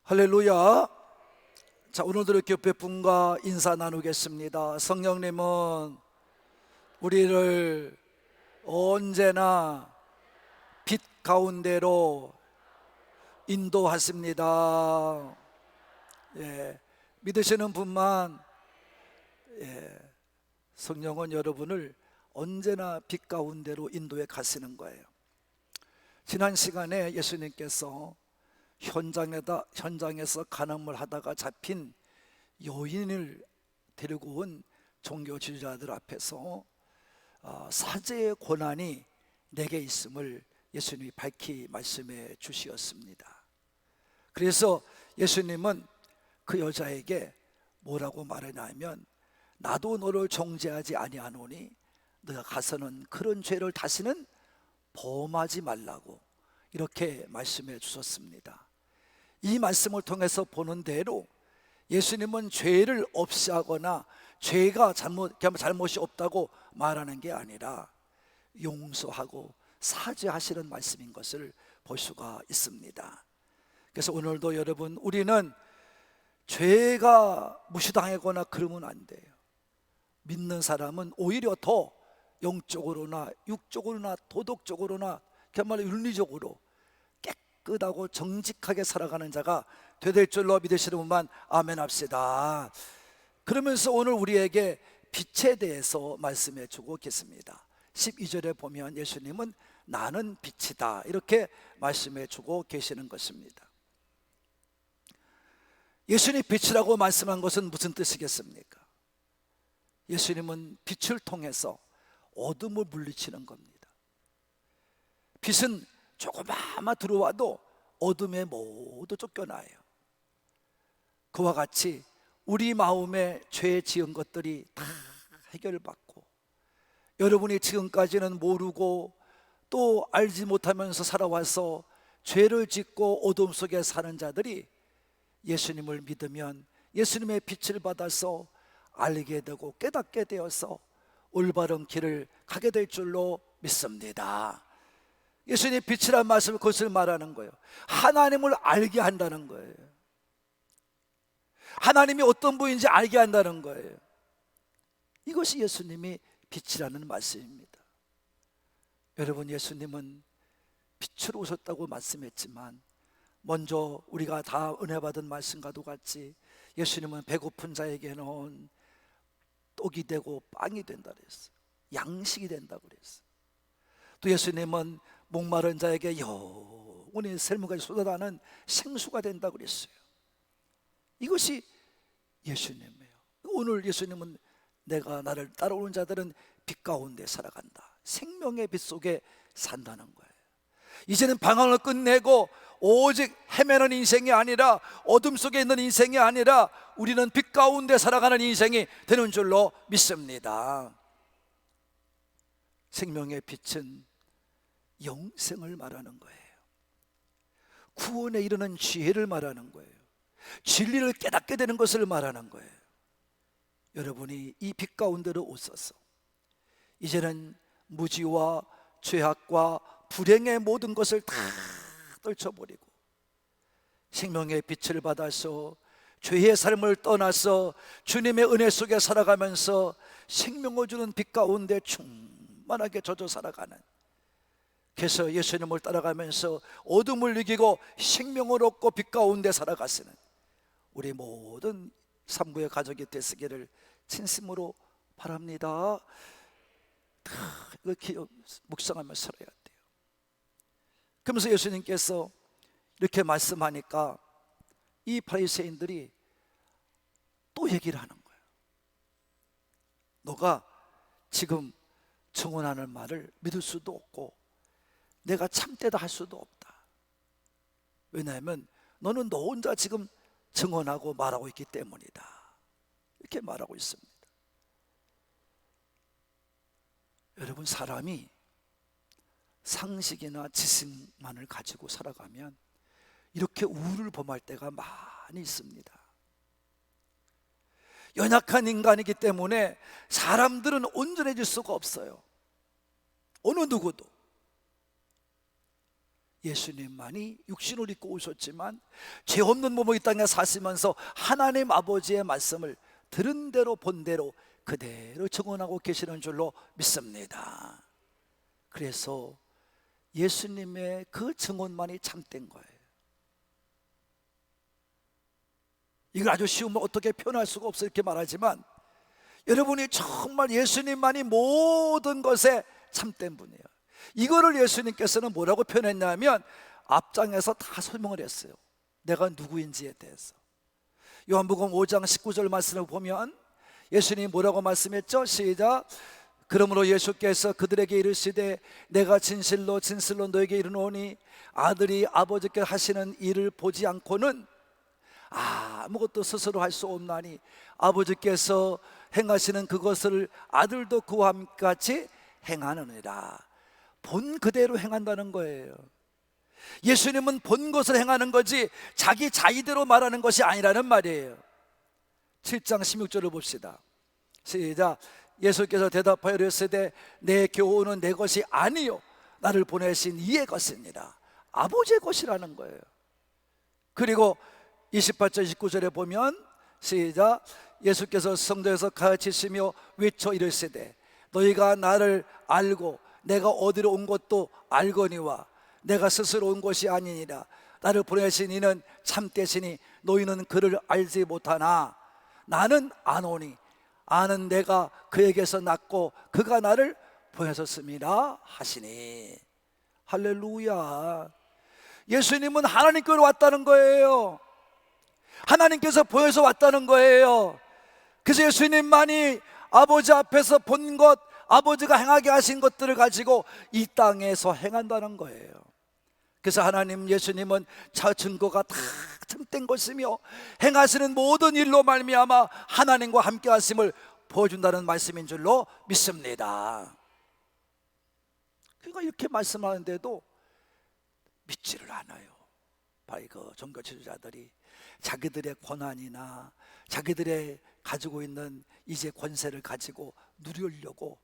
할렐루야. 자, 오늘도 교회 분과 인사 나누겠습니다. 성령님은 우리를 언제나 빛 가운데로 인도하십니다. 믿으시는 분만 성령은 여러분을 언제나 빛 가운데로 인도해 가시는 거예요. 지난 시간에 예수님께서 현장에서 간음을 하다가 잡힌 여인을 데리고 온 종교 지도자들 앞에서 사죄의 권한이 내게 있음을 예수님이 밝히 말씀해 주시었습니다. 그래서 예수님은 그 여자에게 뭐라고 말하냐면, 나도 너를 정죄하지 아니하노니 너가 가서는 그런 죄를 다시는 범하지 말라고 이렇게 말씀해 주셨습니다. 이 말씀을 통해서 보는 대로 예수님은 죄를 없이 하거나 죄가 잘못이 없다고 말하는 게 아니라 용서하고 사죄하시는 말씀인 것을 볼 수가 있습니다. 그래서 오늘도 여러분, 우리는 죄가 무시당하거나 그러면 안 돼요. 믿는 사람은 오히려 더 영적으로나 육적으로나 도덕적으로나 그야말로 윤리적으로 깨끗하고 정직하게 살아가는 자가 되될 줄로 믿으시는 분만 아멘 합시다. 그러면서 오늘 우리에게 빛에 대해서 말씀해 주고 계십니다. 12절에 보면 예수님은 나는 빛이다 이렇게 말씀해 주고 계시는 것입니다. 예수님이 빛이라고 말씀한 것은 무슨 뜻이겠습니까? 예수님은 빛을 통해서 어둠을 물리치는 겁니다. 빛은 조금만 들어와도 어둠에 모두 쫓겨나요. 그와 같이 우리 마음에 죄 지은 것들이 다 해결받고, 여러분이 지금까지는 모르고 또 알지 못하면서 살아와서 죄를 짓고 어둠 속에 사는 자들이 예수님을 믿으면 예수님의 빛을 받아서 알게 되고 깨닫게 되어서 올바른 길을 가게 될 줄로 믿습니다. 예수님의 빛이란 말씀은 그것을 말하는 거예요. 하나님을 알게 한다는 거예요. 하나님이 어떤 분인지 알게 한다는 거예요. 이것이 예수님이 빛이라는 말씀입니다. 여러분, 예수님은 빛으로 오셨다고 말씀했지만 먼저 우리가 다 은혜 받은 말씀과도 같이 예수님은 배고픈 자에게는 떡이 되고 빵이 된다 그랬어요. 양식이 된다고 그랬어요. 또 예수님은 목마른 자에게 영원히 샘물까지 쏟아나는 생수가 된다고 그랬어요. 이것이 예수님이에요. 오늘 예수님은 내가 나를 따라오는 자들은 빛 가운데 살아간다, 생명의 빛 속에 산다는 거예요. 이제는 방황을 끝내고 오직 헤매는 인생이 아니라, 어둠 속에 있는 인생이 아니라 우리는 빛 가운데 살아가는 인생이 되는 줄로 믿습니다. 생명의 빛은 영생을 말하는 거예요. 구원에 이르는 지혜를 말하는 거예요. 진리를 깨닫게 되는 것을 말하는 거예요. 여러분이 이 빛 가운데로 오셔서 이제는 무지와 죄악과 불행의 모든 것을 다 떨쳐버리고 생명의 빛을 받아서 죄의 삶을 떠나서 주님의 은혜 속에 살아가면서 생명을 주는 빛 가운데 충만하게 젖어 살아가는, 그래서 예수님을 따라가면서 어둠을 이기고 생명을 얻고 빛 가운데 살아가시는 우리 모든 삼부의 가족이 되시기를 진심으로 바랍니다. 이거 묵상하면서 살아야 돼요. 그러면서 예수님께서 이렇게 말씀하니까 이 바리새인들이 또 얘기를 하는 거예요. 너가 지금 증언하는 말을 믿을 수도 없고 내가 참되다 할 수도 없다. 왜냐하면 너는 너 혼자 지금 증언하고 말하고 있기 때문이다. 이렇게 말하고 있습니다. 여러분, 사람이 상식이나 지식만을 가지고 살아가면 이렇게 우를 범할 때가 많이 있습니다. 연약한 인간이기 때문에 사람들은 온전해질 수가 없어요. 어느 누구도. 예수님만이 육신을 입고 오셨지만 죄 없는 몸을 이 땅에 사시면서 하나님 아버지의 말씀을 들은 대로 본 대로 그대로 증언하고 계시는 줄로 믿습니다. 그래서 예수님의 그 증언만이 참된 거예요. 이걸 아주 쉬우면 어떻게 표현할 수가 없어 이렇게 말하지만, 여러분이 정말 예수님만이 모든 것에 참된 분이에요. 이거를 예수님께서는 뭐라고 표현했냐면 앞장에서 다 설명을 했어요. 내가 누구인지에 대해서. 요한복음 5장 19절 말씀을 보면 예수님이 뭐라고 말씀했죠? 시작. 그러므로 예수께서 그들에게 이르시되 내가 진실로 진실로 너에게 이르노니 아들이 아버지께 하시는 일을 보지 않고는 아무것도 스스로 할 수 없나니 아버지께서 행하시는 그것을 아들도 그와 같이 행하느니라. 본 그대로 행한다는 거예요. 예수님은 본 것을 행하는 거지 자기 자의대로 말하는 것이 아니라는 말이에요. 7장 16절을 봅시다. 시작. 예수께서 대답하여 이르시되 내 교훈은 내 것이 아니요 나를 보내신 이의 것이니라. 아버지의 것이라는 거예요. 그리고 28절 29절에 보면 시작. 예수께서 성전에서 가르치시며 외쳐 이르시되 너희가 나를 알고 내가 어디로 온 것도 알거니와 내가 스스로 온 것이 아니니라. 나를 보내신 이는 참되시니 너희는 그를 알지 못하나 나는 아노니 아는 내가 그에게서 났고 그가 나를 보내셨음이라 하시니. 할렐루야. 예수님은 하나님께로 왔다는 거예요. 하나님께서 보여서 왔다는 거예요. 그래서 예수님만이 아버지 앞에서 본 것, 아버지가 행하게 하신 것들을 가지고 이 땅에서 행한다는 거예요. 그래서 하나님 예수님은 저 증거가 다 참된 것이며 행하시는 모든 일로 말미암아 하나님과 함께 하심을 보여준다는 말씀인 줄로 믿습니다. 그러니까 이렇게 말씀하는데도 믿지를 않아요. 바로 그 종교 지도자들이 자기들의 권한이나 자기들의 가지고 있는 이제 권세를 가지고 누리려고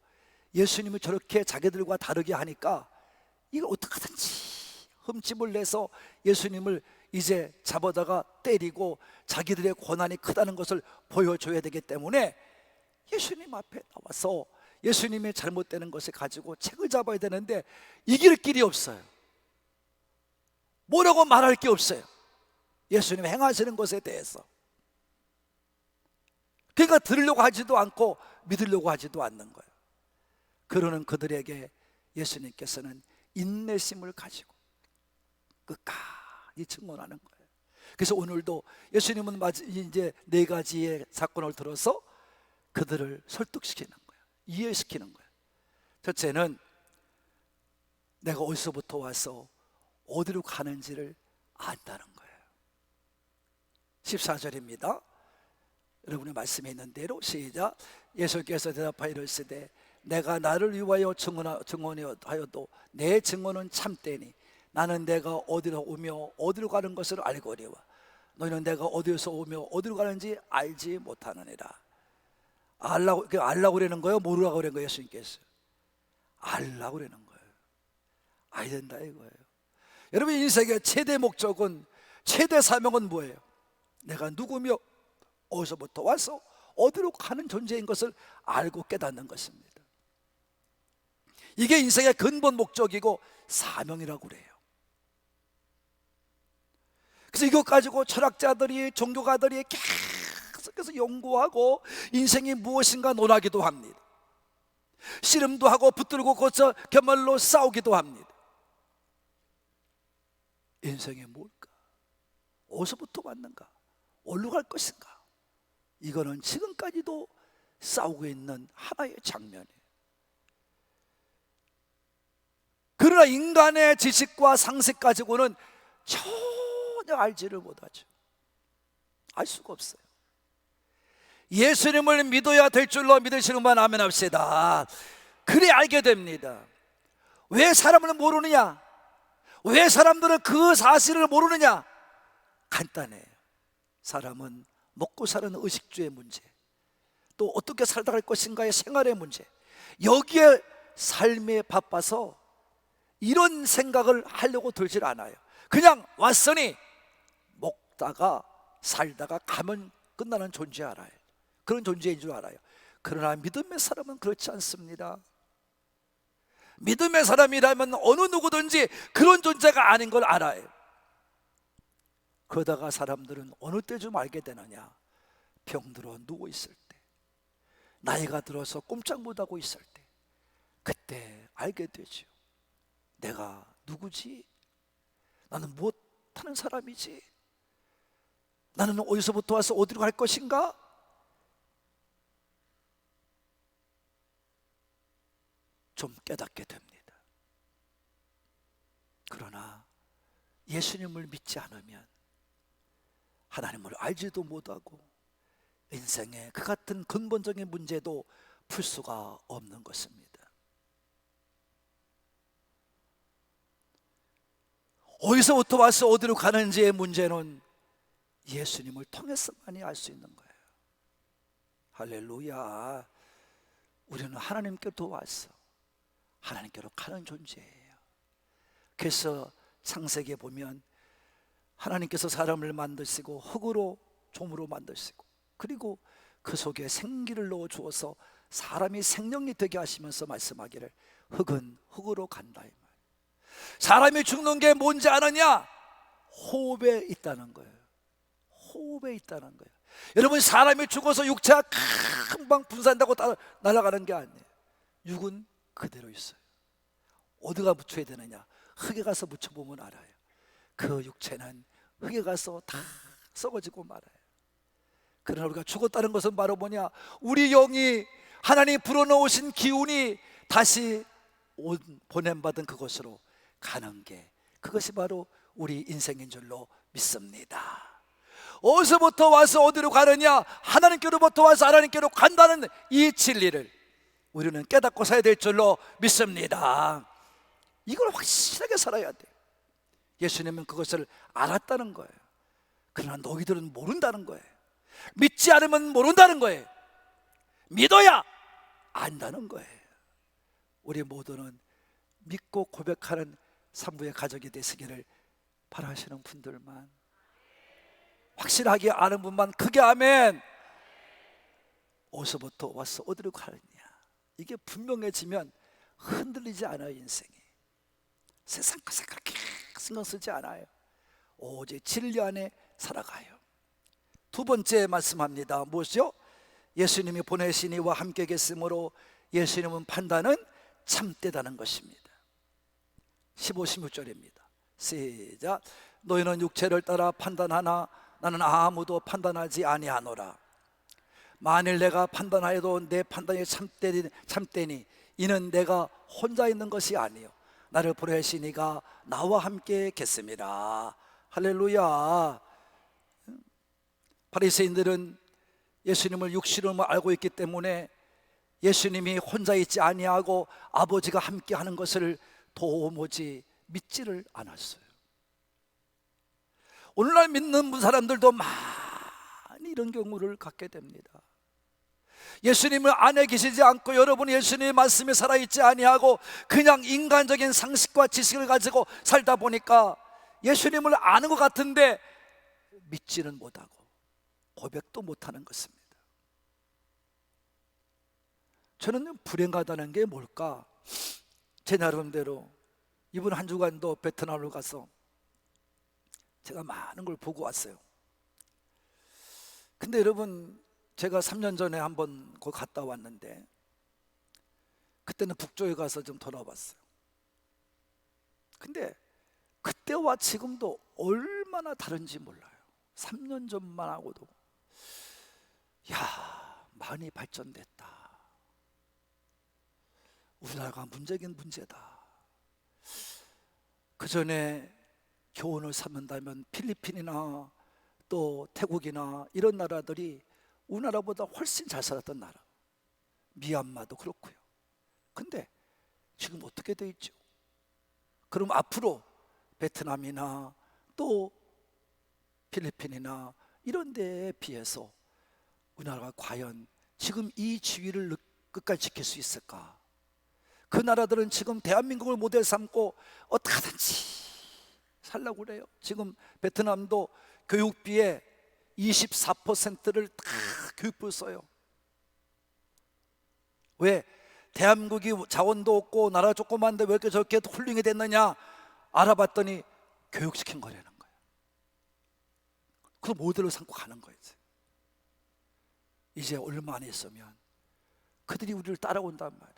예수님을 저렇게 자기들과 다르게 하니까 이걸 어떻게든지 흠집을 내서 예수님을 이제 잡아다가 때리고 자기들의 권한이 크다는 것을 보여줘야 되기 때문에 예수님 앞에 나와서 예수님의 잘못되는 것을 가지고 책을 잡아야 되는데 이길 길이 없어요. 뭐라고 말할 게 없어요. 예수님 행하시는 것에 대해서. 그러니까 들으려고 하지도 않고 믿으려고 하지도 않는 거예요. 그러는 그들에게 예수님께서는 인내심을 가지고 끝까지 증언하는 거예요. 그래서 오늘도 예수님은 이제 네 가지의 사건을 들어서 그들을 설득시키는 거예요. 이해시키는 거예요. 첫째는 내가 어디서부터 와서 어디로 가는지를 안다는 거예요. 14절입니다. 여러분의 말씀에 있는 대로 시작. 예수께서 대답하여 이르시되 내가 나를 위하여 증언하여도 내 증언은 참되니 나는 내가 어디로 오며 어디로 가는 것을 알거니와 너희는 내가 어디에서 오며 어디로 가는지 알지 못하느니라. 알라고 그러는 거예요? 모르라고 그러는 거예요? 예수님께서 알라고 그러는 거예요. 알야 된다 이거예요. 여러분 인생의 최대 목적은, 최대 사명은 뭐예요? 내가 누구며 어디서부터 와서 어디로 가는 존재인 것을 알고 깨닫는 것입니다. 이게 인생의 근본 목적이고 사명이라고 그래요. 그래서 이것 가지고 철학자들이, 종교가들이 계속해서 연구하고 인생이 무엇인가 논하기도 합니다. 씨름도 하고 붙들고 고쳐 견말로 싸우기도 합니다. 인생이 뭘까? 어디서부터 왔는가? 어디로 갈 것인가? 이거는 지금까지도 싸우고 있는 하나의 장면이에요. 그러나 인간의 지식과 상식 가지고는 전혀 알지를 못하죠. 알 수가 없어요. 예수님을 믿어야 될 줄로 믿으시는 분 아멘 합시다. 그래 알게 됩니다. 왜 사람을 모르느냐? 왜 사람들은 그 사실을 모르느냐? 간단해요. 사람은 먹고 사는 의식주의 문제, 또 어떻게 살다 갈 것인가의 생활의 문제, 여기에 삶에 바빠서 이런 생각을 하려고 들질 않아요. 그냥 왔으니 먹다가 살다가 가면 끝나는 존재 알아요. 그런 존재인 줄 알아요. 그러나 믿음의 사람은 그렇지 않습니다. 믿음의 사람이라면 어느 누구든지 그런 존재가 아닌 걸 알아요. 그러다가 사람들은 어느 때쯤 알게 되느냐? 병들어 누워 있을 때, 나이가 들어서 꼼짝 못하고 있을 때, 그때 알게 되죠. 내가 누구지? 나는 무엇하는 사람이지? 나는 어디서부터 와서 어디로 갈 것인가? 좀 깨닫게 됩니다. 그러나 예수님을 믿지 않으면, 하나님을 알지도 못하고 인생의 그 같은 근본적인 문제도 풀 수가 없는 것입니다. 어디서부터 와서 어디로 가는지의 문제는 예수님을 통해서만이 알 수 있는 거예요. 할렐루야. 우리는 하나님께로 왔어. 하나님께로 가는 존재예요. 그래서 창세기에 보면 하나님께서 사람을 만드시고 흙으로 종으로 만드시고, 그리고 그 속에 생기를 넣어 주어서 사람이 생명이 되게 하시면서 말씀하기를 흙은 흙으로 간다, 이 말. 사람이 죽는 게 뭔지 아느냐? 호흡에 있다는 거예요. 호흡에 있다는 거예요. 여러분, 사람이 죽어서 육체가 금방 분산되고 날아가는 게 아니에요. 육은 그대로 있어요. 어디가 묻혀야 되느냐? 흙에 가서 묻혀보면 알아요. 그 육체는 흙에 가서 다 썩어지고 말아요. 그러나 우리가 죽었다는 것은 바로 뭐냐? 우리 영이 하나님 불어넣으신 기운이 다시 보냄받은 그곳으로 가는 게, 그것이 바로 우리 인생인 줄로 믿습니다. 어디서부터 와서 어디로 가느냐? 하나님께로부터 와서 하나님께로 간다는 이 진리를 우리는 깨닫고 살아야 될 줄로 믿습니다. 이걸 확실하게 살아야 돼. 예수님은 그것을 알았다는 거예요. 그러나 너희들은 모른다는 거예요. 믿지 않으면 모른다는 거예요. 믿어야 안다는 거예요. 우리 모두는 믿고 고백하는 산부의 가족이 되시기를 바라시는 분들만, 확실하게 아는 분만 크게 아멘. 어디서부터 와서 어디로 가느냐, 이게 분명해지면 흔들리지 않아요. 인생이 세상 것을 그렇게 신경 쓰지 않아요. 오직 진리 안에 살아가요. 두 번째 말씀합니다. 무엇이요? 예수님이 보내신 이와 함께 계심으로 예수님은 판단은 참되다는 것입니다. 15, 16절입니다 시작. 너희는 육체를 따라 판단하나 나는 아무도 판단하지 아니하노라. 만일 내가 판단하여도 내 판단이 참되니 이는 내가 혼자 있는 것이 아니요 나를 보내신 이가 나와 함께 계심이라. 할렐루야. 바리새인들은 예수님을 육신으로 알고 있기 때문에 예수님이 혼자 있지 아니하고 아버지가 함께 하는 것을 도무지 믿지를 않았어요. 오늘날 믿는 사람들도 많이 이런 경우를 갖게 됩니다. 예수님을 안에 계시지 않고 여러분 예수님의 말씀에 살아있지 아니하고 그냥 인간적인 상식과 지식을 가지고 살다 보니까 예수님을 아는 것 같은데 믿지는 못하고 고백도 못하는 것입니다. 저는 불행하다는 게 뭘까? 제 나름대로 이번 한 주간도 베트남으로 가서 제가 많은 걸 보고 왔어요. 근데 여러분, 제가 3년 전에 한번 거기 갔다 왔는데 그때는 북쪽에 가서 좀 돌아봤어요. 근데 그때와 지금도 얼마나 다른지 몰라요. 3년 전만 하고도 야, 많이 발전됐다. 우리나라가 문제긴 문제다. 그 전에 교훈을 삼는다면 필리핀이나 또 태국이나 이런 나라들이 우리나라보다 훨씬 잘 살았던 나라, 미얀마도 그렇고요. 근데 지금 어떻게 돼 있죠? 그럼 앞으로 베트남이나 또 필리핀이나 이런 데에 비해서 우리나라가 과연 지금 이 지위를 끝까지 지킬 수 있을까? 그 나라들은 지금 대한민국을 모델 삼고 어떻게든지 살려고 그래요. 지금 베트남도 교육비의 24%를 다 교육부를 써요. 왜? 대한민국이 자원도 없고 나라가 조그만데 왜 이렇게 저렇게 훌륭히 됐느냐 알아봤더니 교육시킨 거라는 거예요. 그걸 모델로 삼고 가는 거예요. 이제 얼마 안 있으면 그들이 우리를 따라온단 말이에요.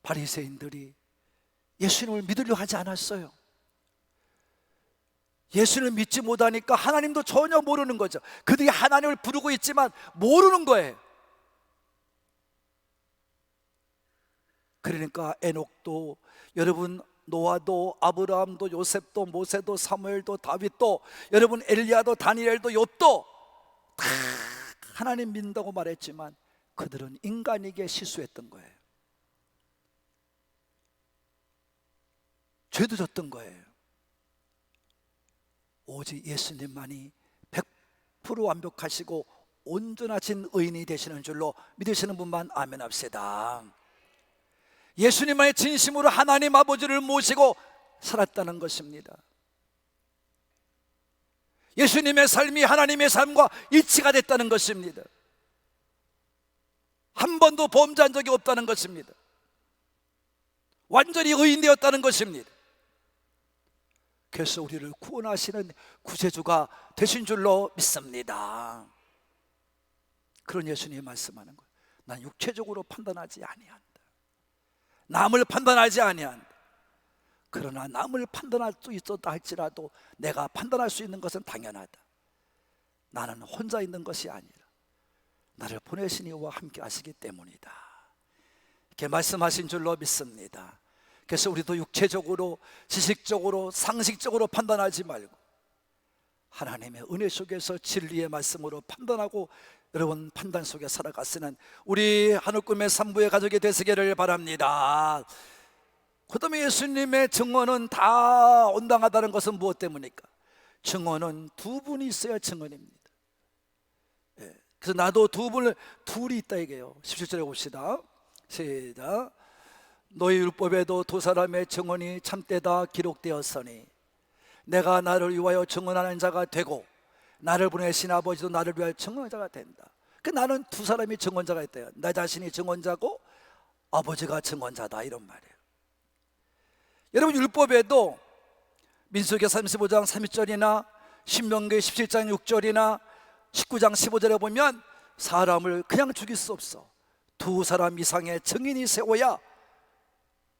바리새인들이 예수님을 믿으려 하지 않았어요. 예수를 믿지 못하니까 하나님도 전혀 모르는 거죠. 그들이 하나님을 부르고 있지만 모르는 거예요. 그러니까 에녹도, 여러분 노아도, 아브라함도, 요셉도, 모세도, 사무엘도, 다윗도, 여러분 엘리야도, 다니엘도, 욥도 다 하나님 믿는다고 말했지만 그들은 인간에게 실수했던 거예요. 죄도 졌던 거예요. 오직 예수님만이 100% 완벽하시고 온전하신 의인이 되시는 줄로 믿으시는 분만 아멘 합시다. 예수님만이 진심으로 하나님 아버지를 모시고 살았다는 것입니다. 예수님의 삶이 하나님의 삶과 일치가 됐다는 것입니다. 한 번도 범죄한 적이 없다는 것입니다. 완전히 의인되었다는 것입니다. 그래서 우리를 구원하시는 구세주가 되신 줄로 믿습니다. 그런 예수님이 말씀하는 거예요. 난 육체적으로 판단하지 아니한다. 남을 판단하지 아니한다. 그러나 남을 판단할 수 있었다 할지라도 내가 판단할 수 있는 것은 당연하다. 나는 혼자 있는 것이 아니라 나를 보내신 이와 함께 하시기 때문이다. 이렇게 말씀하신 줄로 믿습니다. 그래서 우리도 육체적으로, 지식적으로, 상식적으로 판단하지 말고 하나님의 은혜 속에서 진리의 말씀으로 판단하고 여러분 판단 속에 살아가시는 우리 하늘꿈의 산부의 가족이 되시기를 바랍니다. 그 다음에 예수님의 증언은 다 온당하다는 것은 무엇 때문입니까? 증언은 두 분이 있어야 증언입니다. 그래서 나도 둘이 있다 이게요. 17절에 봅시다. 시작. 너희 율법에도 두 사람의 증언이 참되다 기록되었으니 내가 나를 위하여 증언하는 자가 되고 나를 보내신 아버지도 나를 위하여 증언자가 된다. 그 나는 두 사람이 증언자가 있다. 나 자신이 증언자고 아버지가 증언자다 이런 말이에요. 여러분 율법에도 민수기 35장 30절이나 신명기 17장 6절이나 19장 15절에 보면 사람을 그냥 죽일 수 없어. 두 사람 이상의 증인이 세워야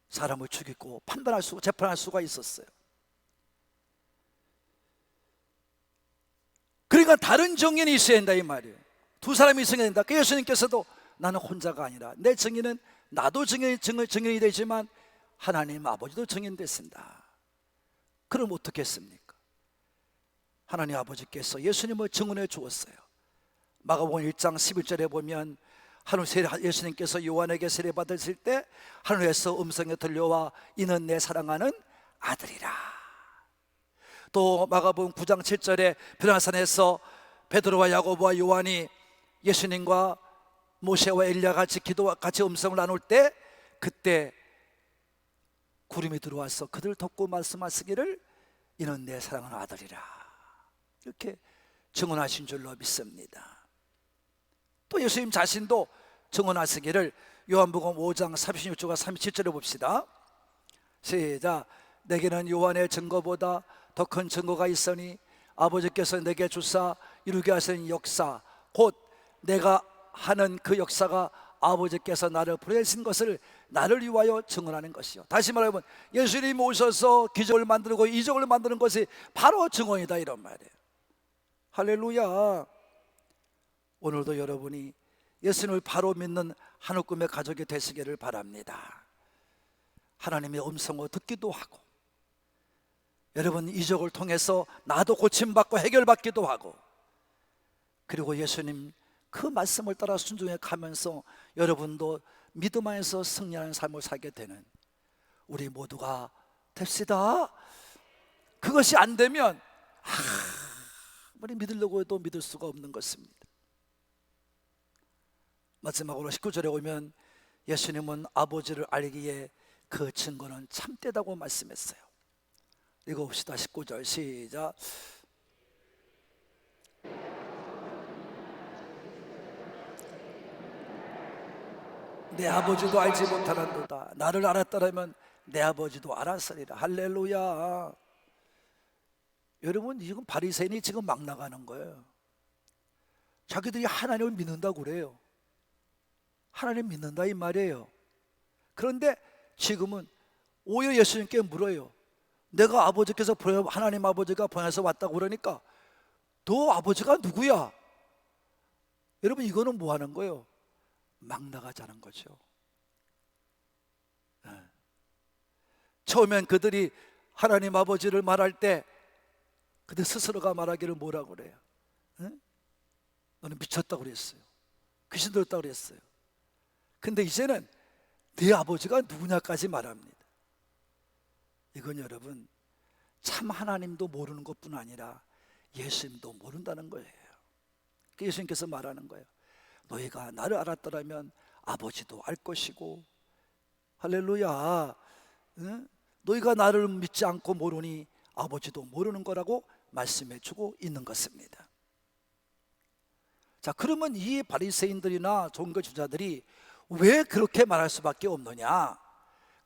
사람을 죽이고 판단할 수, 재판할 수가 있었어요. 그러니까 다른 증인이 있어야 된다 이 말이에요. 두 사람이 있어야 된다. 그 예수님께서도 나는 혼자가 아니라 내 증인은 나도 증인이 되지만 하나님 아버지도 증인됐습니다. 그럼 어떻게 했습니까? 하나님 아버지께서 예수님을 증언해 주었어요. 마가복음 1장 11절에 보면 예수님께서 요한에게 세례 받으실 때 하늘에서 음성이 들려와 이는 내 사랑하는 아들이라. 또 마가복음 9장 7절에 변화산에서 베드로와 야고보와 요한이 예수님과 모세와 엘리야가 같이 음성을 나눌 때 그때 구름이 들어와서 그들 덮고 말씀하시기를 이는 내 사랑하는 아들이라 이렇게 증언하신 줄로 믿습니다. 또 예수님 자신도 증언하시기를 요한복음 5장 36절과 37절을 봅시다. 시작. 내게는 요한의 증거보다 더 큰 증거가 있으니 아버지께서 내게 주사 이루게 하시는 역사 곧 내가 하는 그 역사가 아버지께서 나를 보내신 것을 나를 위하여 증언하는 것이요. 다시 말하면 예수님이 오셔서 기적을 만들고 이적을 만드는 것이 바로 증언이다 이런 말이에요. 할렐루야. 오늘도 여러분이 예수님을 바로 믿는 하늘꿈의 가족이 되시기를 바랍니다. 하나님의 음성을 듣기도 하고 여러분 이적을 통해서 나도 고침받고 해결받기도 하고 그리고 예수님 그 말씀을 따라 순종해 가면서 여러분도 믿음 안에서 승리하는 삶을 살게 되는 우리 모두가 됩시다. 그것이 안 되면 아무리 믿으려고 해도 믿을 수가 없는 것입니다. 마지막으로 19절에 오면 예수님은 아버지를 알기에 그 증거는 참되다고 말씀했어요. 읽어봅시다. 19절 시작. 내 아버지도 알지 못하는도다. 나를 알았더라면 내 아버지도 알았으리라. 할렐루야. 여러분, 지금 바리새인이 지금 막 나가는 거예요. 자기들이 하나님을 믿는다고 그래요. 하나님 믿는다 이 말이에요. 그런데 지금은 오히려 예수님께 물어요. 내가 아버지께서 하나님 아버지가 보내서 왔다고 그러니까 너 아버지가 누구야? 여러분, 이거는 뭐 하는 거예요? 막 나가자는 거죠. 처음엔 그들이 하나님 아버지를 말할 때 그들 스스로가 말하기를 뭐라고 그래요? 너는 미쳤다고 그랬어요. 귀신 들었다고 그랬어요. 근데 이제는 네 아버지가 누구냐까지 말합니다. 이건 여러분, 참 하나님도 모르는 것뿐 아니라 예수님도 모른다는 거예요. 예수님께서 말하는 거예요. 너희가 나를 알았더라면 아버지도 알 것이고, 할렐루야. 너희가 나를 믿지 않고 모르니 아버지도 모르는 거라고 말씀해 주고 있는 것입니다. 자, 그러면 이 바리새인들이나 종교주자들이 왜 그렇게 말할 수밖에 없느냐?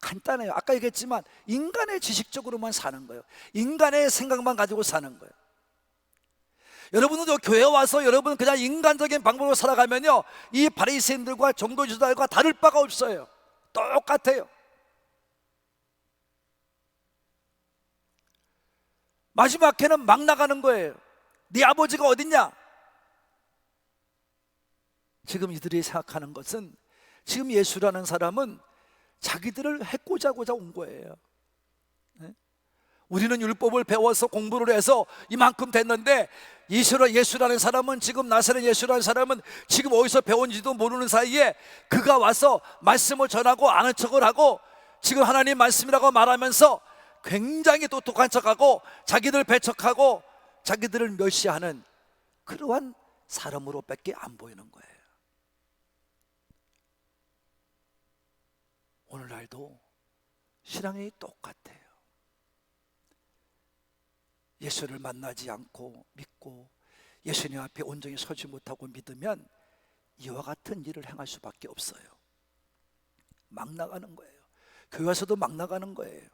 간단해요. 아까 얘기했지만 인간의 지식적으로만 사는 거예요. 인간의 생각만 가지고 사는 거예요. 여러분도 교회 와서 여러분 그냥 인간적인 방법으로 살아가면요, 이 바리새인들과 종교주자들과 다를 바가 없어요. 똑같아요. 마지막 해는 막 나가는 거예요. 네 아버지가 어딨냐? 지금 이들이 생각하는 것은, 지금 예수라는 사람은 자기들을 해코자고자 온 거예요. 우리는 율법을 배워서 공부를 해서 이만큼 됐는데 예수라는 사람은, 지금 나사렛 예수라는 사람은 지금 어디서 배운지도 모르는 사이에 그가 와서 말씀을 전하고 아는 척을 하고 지금 하나님 말씀이라고 말하면서 굉장히 똑똑한 척하고 자기들 배척하고 자기들을 멸시하는 그러한 사람으로밖에 안 보이는 거예요. 오늘날도 신앙이 똑같아요. 예수를 만나지 않고 믿고 예수님 앞에 온전히 서지 못하고 믿으면 이와 같은 일을 행할 수밖에 없어요. 막 나가는 거예요. 교회 와서도 막 나가는 거예요.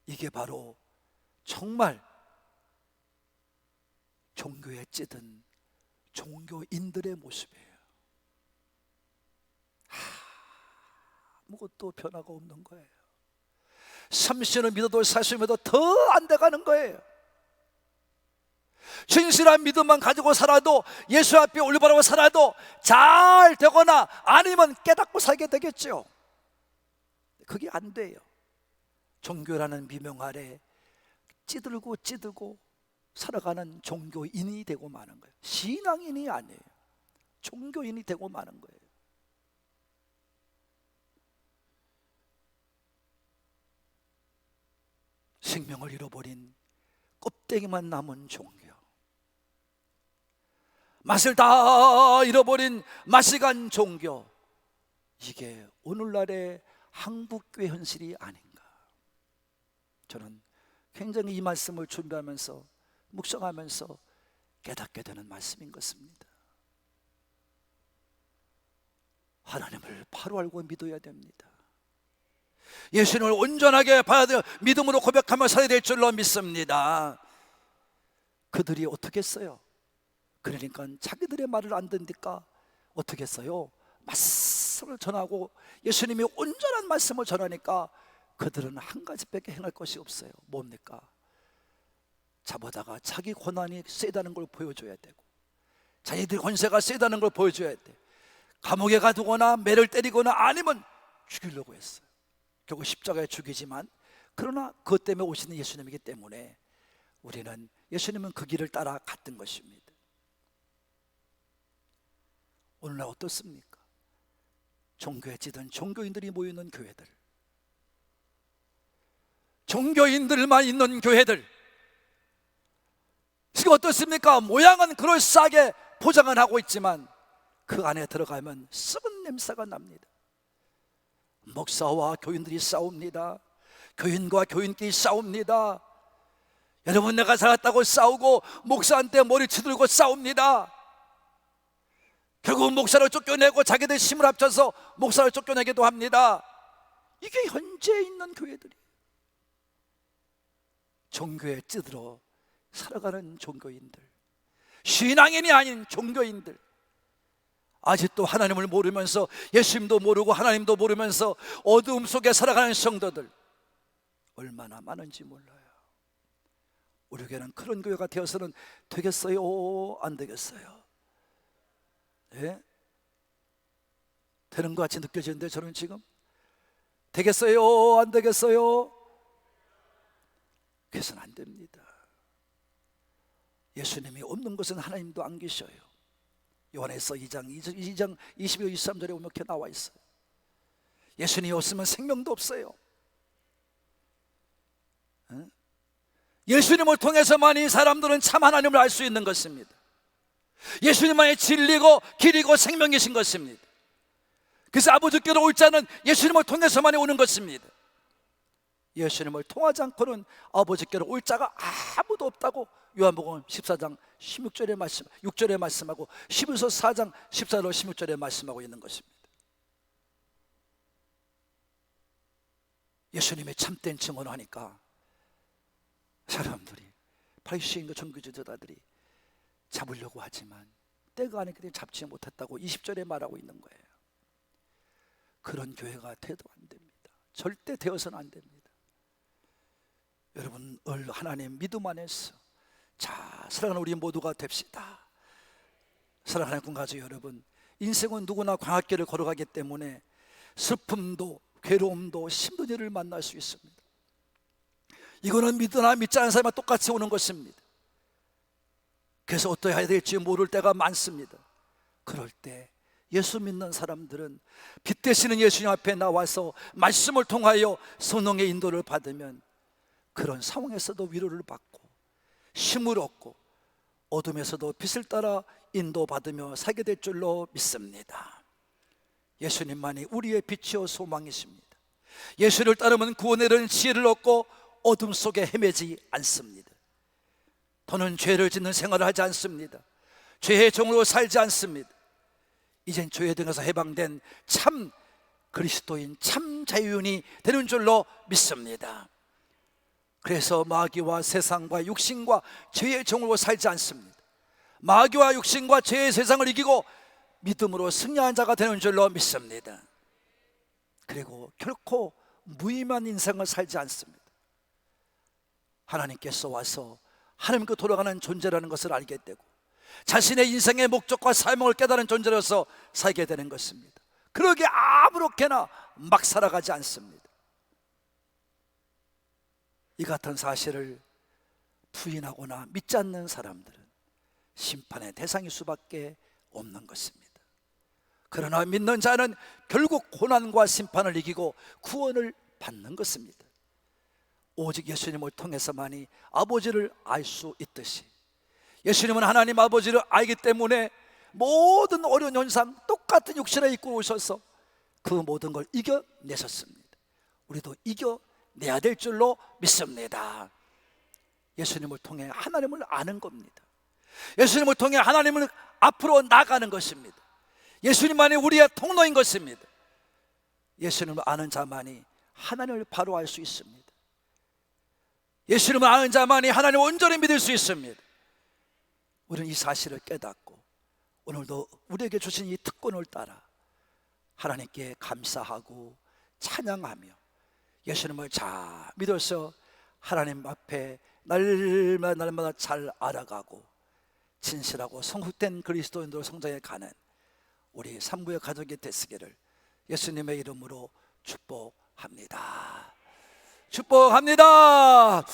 이게 바로 정말 종교에 찌든 종교인들의 모습이에요. 아무것도 변화가 없는 거예요. 30년을 믿어도 40년 믿어도 더 안 돼가는 거예요. 진실한 믿음만 가지고 살아도, 예수 앞에 올바르고 살아도 잘 되거나 아니면 깨닫고 살게 되겠죠. 그게 안 돼요. 종교라는 미명 아래 찌들고 살아가는 종교인이 되고 마는 거예요. 신앙인이 아니에요. 종교인이 되고 마는 거예요. 생명을 잃어버린 껍데기만 남은 종교, 맛을 다 잃어버린 맛이 간 종교, 이게 오늘날의 한국교회 현실이 아닌가. 저는 굉장히 이 말씀을 준비하면서 묵상하면서 깨닫게 되는 말씀인 것입니다. 하나님을 바로 알고 믿어야 됩니다. 예수님을 온전하게 봐야 돼요. 믿음으로 고백하며 살아야 될 줄로 믿습니다. 그들이 어떻게 했어요? 그러니까 자기들의 말을 안 듣니까 어떻게 했어요? 말씀을 전하고 예수님이 온전한 말씀을 전하니까 그들은 한 가지밖에 행할 것이 없어요. 뭡니까? 자보다가 자기 권한이 세다는 걸 보여줘야 되고, 자기들 권세가 세다는 걸 보여줘야 돼. 감옥에 가두거나 매를 때리거나 아니면 죽이려고 했어요. 결국 십자가에 죽이지만, 그러나 그것 때문에 오시는 예수님이기 때문에 우리는, 예수님은 그 길을 따라 갔던 것입니다. 오늘날 어떻습니까? 종교에 찌든 종교인들이 모이는 교회들, 종교인들만 있는 교회들, 지금 어떻습니까? 모양은 그럴싸하게 포장을 하고 있지만 그 안에 들어가면 썩은 냄새가 납니다. 목사와 교인들이 싸웁니다. 교인과 교인끼리 싸웁니다. 여러분, 내가 살았다고 싸우고 목사한테 머리 치들고 싸웁니다. 결국 목사를 쫓겨내고 자기들 힘을 합쳐서 목사를 쫓겨내기도 합니다. 이게 현재 있는 교회들이에요. 종교에 찌들어 살아가는 종교인들, 신앙인이 아닌 종교인들, 아직도 하나님을 모르면서, 예수님도 모르고 하나님도 모르면서 어두움 속에 살아가는 성도들 얼마나 많은지 몰라요. 우리 교회는 그런 교회가 되어서는 되겠어요? 안 되겠어요? 네? 되는 것 같이 느껴지는데 저는 지금 되겠어요? 안 되겠어요? 그래서는 안 됩니다. 예수님이 없는 것은 하나님도 안 계셔요. 요한에서 2장 22, 23절에 보면 이렇게 나와 있어요. 예수님이 없으면 생명도 없어요. 예수님을 통해서만이 사람들은 참 하나님을 알 수 있는 것입니다. 예수님만이 진리고 길이고 생명이신 것입니다. 그래서 아버지께로 올 자는 예수님을 통해서만이 오는 것입니다. 예수님을 통하지 않고는 아버지께로 올 자가 아무도 없다고 요한복음 14장 16절에 말씀, 6절에 말씀하고 히브리서 4장 14절 16절에 말씀하고 있는 것입니다. 예수님의 참된 증언을 하니까 사람들이, 바리새인과 종교지도자들이 잡으려고 하지만 때가 아니기 때문에 잡지 못했다고 20절에 말하고 있는 거예요. 그런 교회가 돼도 안 됩니다. 절대 되어서는 안 됩니다. 여러분, 하나님 믿음 안에서 자, 사랑하는 우리 모두가 됩시다. 사랑하는 군가족 여러분, 인생은 누구나 광학길을 걸어가기 때문에 슬픔도 괴로움도 힘든 일을 만날 수 있습니다. 이거는 믿으나 믿지 않은 사람과 똑같이 오는 것입니다. 그래서 어떻게 해야 될지 모를 때가 많습니다. 그럴 때 예수 믿는 사람들은 빛 되시는 예수님 앞에 나와서 말씀을 통하여 성령의 인도를 받으면 그런 상황에서도 위로를 받고 힘을 얻고 어둠에서도 빛을 따라 인도받으며 살게 될 줄로 믿습니다. 예수님만이 우리의 빛이요 소망이십니다. 예수를 따르면 구원에 이르는 지혜를 얻고 어둠 속에 헤매지 않습니다. 더는 죄를 짓는 생활을 하지 않습니다. 죄의 종으로 살지 않습니다. 이젠 죄에 등에서 해방된 참 그리스도인, 참 자유인이 되는 줄로 믿습니다. 그래서 마귀와 세상과 육신과 죄의 종으로 살지 않습니다. 마귀와 육신과 죄의 세상을 이기고 믿음으로 승리한 자가 되는 줄로 믿습니다. 그리고 결코 무의미한 인생을 살지 않습니다. 하나님께서 와서 하나님께 돌아가는 존재라는 것을 알게 되고 자신의 인생의 목적과 사명을 깨달은 존재로서 살게 되는 것입니다. 그러게 아무렇게나 막 살아가지 않습니다. 이 같은 사실을 부인하거나 믿지 않는 사람들은 심판의 대상일 수밖에 없는 것입니다. 그러나 믿는 자는 결국 고난과 심판을 이기고 구원을 받는 것입니다. 오직 예수님을 통해서만이 아버지를 알 수 있듯이 예수님은 하나님 아버지를 알기 때문에 모든 어려운 현상, 똑같은 육신에 입고 오셔서 그 모든 걸 이겨내셨습니다. 우리도 이겨내야 될 줄로 믿습니다. 예수님을 통해 하나님을 아는 겁니다. 예수님을 통해 하나님을 앞으로 나가는 것입니다. 예수님만이 우리의 통로인 것입니다. 예수님을 아는 자만이 하나님을 바로 알 수 있습니다. 예수님을 아는 자만이 하나님을 온전히 믿을 수 있습니다. 우리는 이 사실을 깨닫고 오늘도 우리에게 주신 이 특권을 따라 하나님께 감사하고 찬양하며 예수님을 잘 믿어서 하나님 앞에 날마다 잘 알아가고 진실하고 성숙된 그리스도인으로 성장해 가는 우리 삼부의 가족이 되시기를 예수님의 이름으로 축복합니다. 축복합니다.